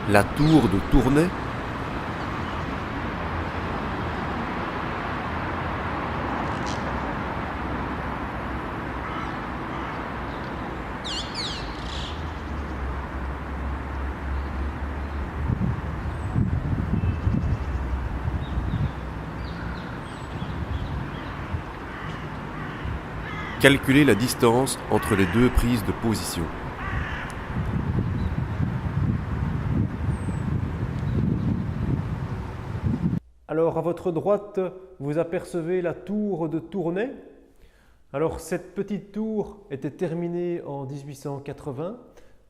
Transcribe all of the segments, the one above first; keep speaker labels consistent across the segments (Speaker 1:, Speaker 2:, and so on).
Speaker 1: La tour de Tournai. Calculer la distance entre les deux prises de position.
Speaker 2: Alors, à votre droite, vous apercevez la tour de Tournai. Alors, cette petite tour était terminée en 1880.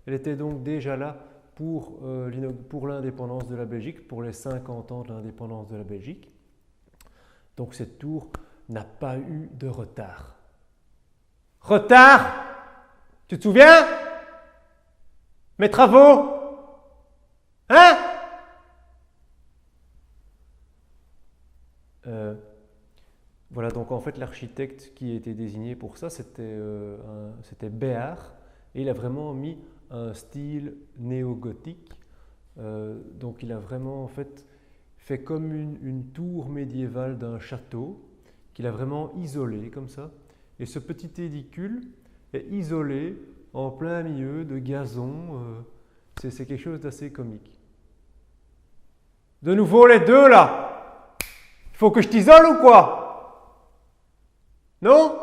Speaker 2: Elle était donc déjà là pour l'indépendance de la Belgique, pour les 50 ans de l'indépendance de la Belgique. Donc, cette tour n'a pas eu de retard. Retard? Tu te souviens? Mes travaux? Hein? Voilà, donc en fait l'architecte qui a été désigné pour ça, c'était Béard, et il a vraiment mis un style néo-gothique. Donc il a vraiment en fait comme une tour médiévale d'un château, qu'il a vraiment isolé comme ça. Et ce petit édicule est isolé en plein milieu de gazon. C'est quelque chose d'assez comique. De nouveau les deux là! Il faut que je t'isole ou quoi? Non?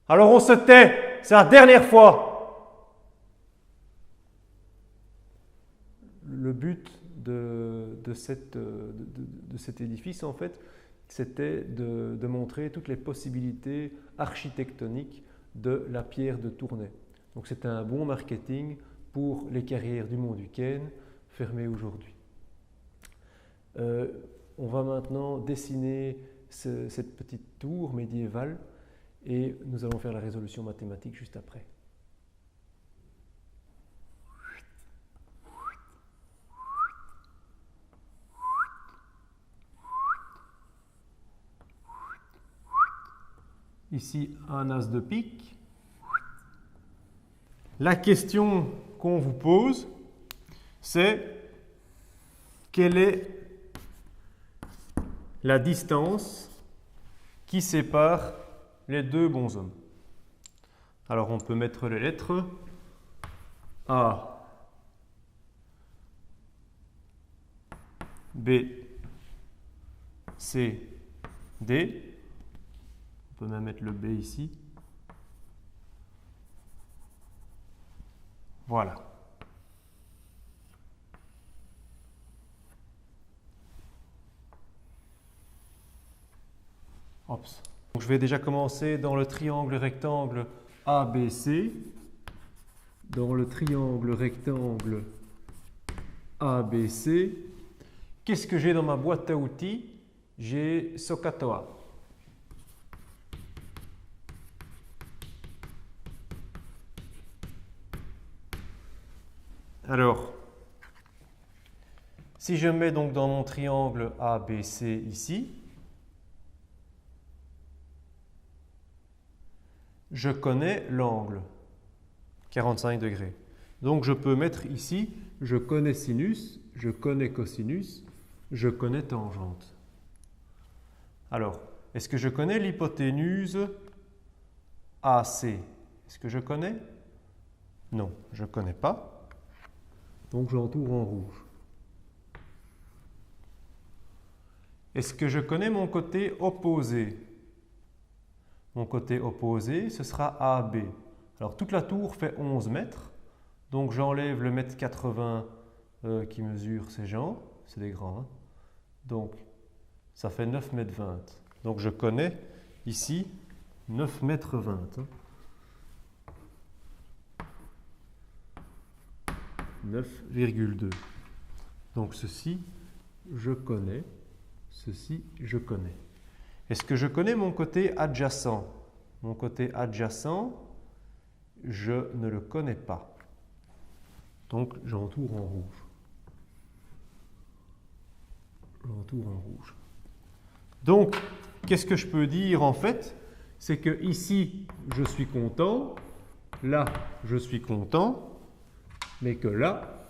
Speaker 2: Alors on se tait, c'est la dernière fois. Le but de cet édifice, en fait, c'était de montrer toutes les possibilités architectoniques de la pierre de Tournai. Donc c'était un bon marketing pour les carrières du Mont Duquesne, fermées aujourd'hui. On va maintenant dessiner cette petite tour médiévale et nous allons faire la résolution mathématique juste après. Ici, un as de pique. La question qu'on vous pose, c'est quelle est la distance qui sépare les deux bonshommes. Alors on peut mettre les lettres A, B, C, D. On peut même mettre le B ici. Voilà. Ops. Donc je vais déjà commencer dans le triangle rectangle ABC. Dans le triangle rectangle ABC, qu'est-ce que j'ai dans ma boîte à outils? J'ai SOHCAHTOA. Alors, si je mets donc dans mon triangle ABC ici, je connais l'angle, 45 degrés. Donc je peux mettre ici, je connais sinus, je connais cosinus, je connais tangente. Alors, est-ce que je connais l'hypoténuse AC? Est-ce que je connais? Non, je ne connais pas. Donc j'entoure en rouge. Est-ce que je connais mon côté opposé? Mon côté opposé, ce sera AB. Alors toute la tour fait 11 mètres. Donc j'enlève le mètre 80 qui mesure ces gens. C'est des grands. Hein? Donc ça fait 9 mètres 20. Donc je connais ici 9 mètres 20. Hein? 9,2. Donc ceci, je connais. Ceci, je connais. Est-ce que je connais mon côté adjacent? Mon côté adjacent, je ne le connais pas. Donc j'entoure en rouge. J'entoure en rouge. Donc, qu'est-ce que je peux dire en fait? C'est que ici, je suis content. Là, je suis content. Mais que là,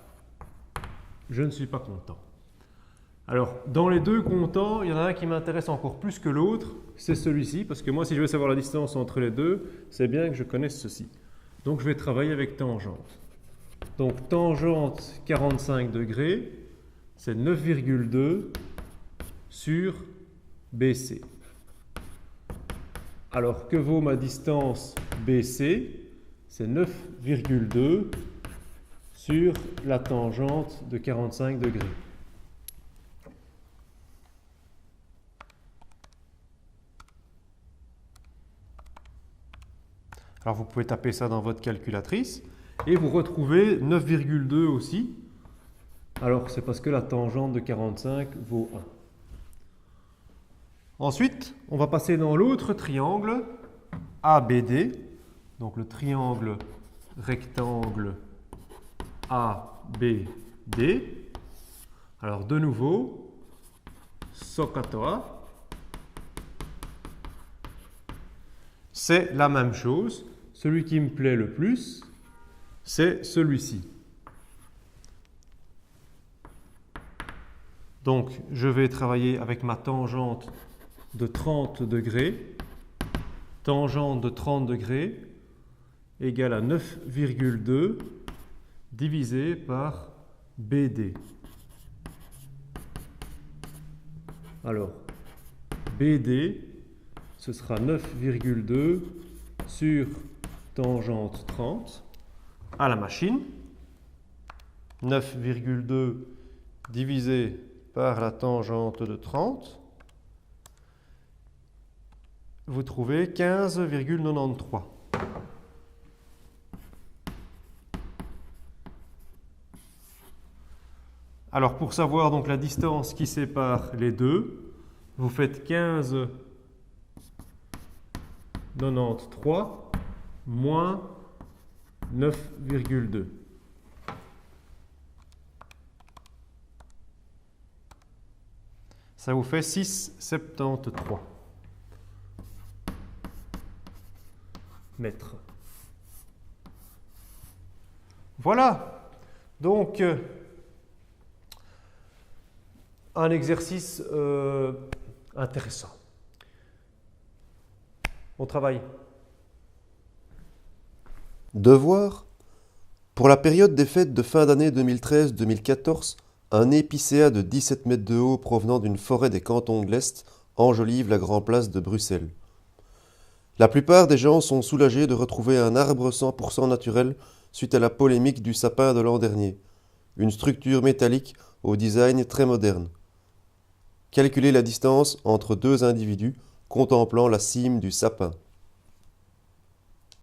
Speaker 2: je ne suis pas content. Alors, dans les deux contents, il y en a un qui m'intéresse encore plus que l'autre, c'est celui-ci, parce que moi, si je veux savoir la distance entre les deux, c'est bien que je connaisse ceci. Donc, je vais travailler avec tangente. Donc, tangente 45 degrés, c'est 9,2 sur BC. Alors, que vaut ma distance BC? C'est 9,2 sur la tangente de 45 degrés. Alors vous pouvez taper ça dans votre calculatrice et vous retrouvez 9,2 aussi. Alors c'est parce que la tangente de 45 vaut 1. Ensuite, on va passer dans l'autre triangle ABD. Donc le triangle rectangle ABD. Alors de nouveau, SOHCAHTOA. C'est la même chose. Celui qui me plaît le plus, c'est celui-ci. Donc, je vais travailler avec ma tangente de 30 degrés. Tangente de 30 degrés égale à 9,2 divisé par BD. Alors, BD, ce sera 9,2 sur tangente 30 à la machine. 9,2 divisé par la tangente de 30. Vous trouvez 15,93. Alors pour savoir donc la distance qui sépare les deux, vous faites 15,93 moins 9,2. Ça vous fait 6,73 mètres. Voilà. Donc, un exercice intéressant. On travaille.
Speaker 1: Devoir. Pour la période des fêtes de fin d'année 2013-2014, un épicéa de 17 mètres de haut provenant d'une forêt des cantons de l'Est enjolive la Grand Place de Bruxelles. La plupart des gens sont soulagés de retrouver un arbre 100% naturel suite à la polémique du sapin de l'an dernier, une structure métallique au design très moderne. Calculez la distance entre deux individus contemplant la cime du sapin.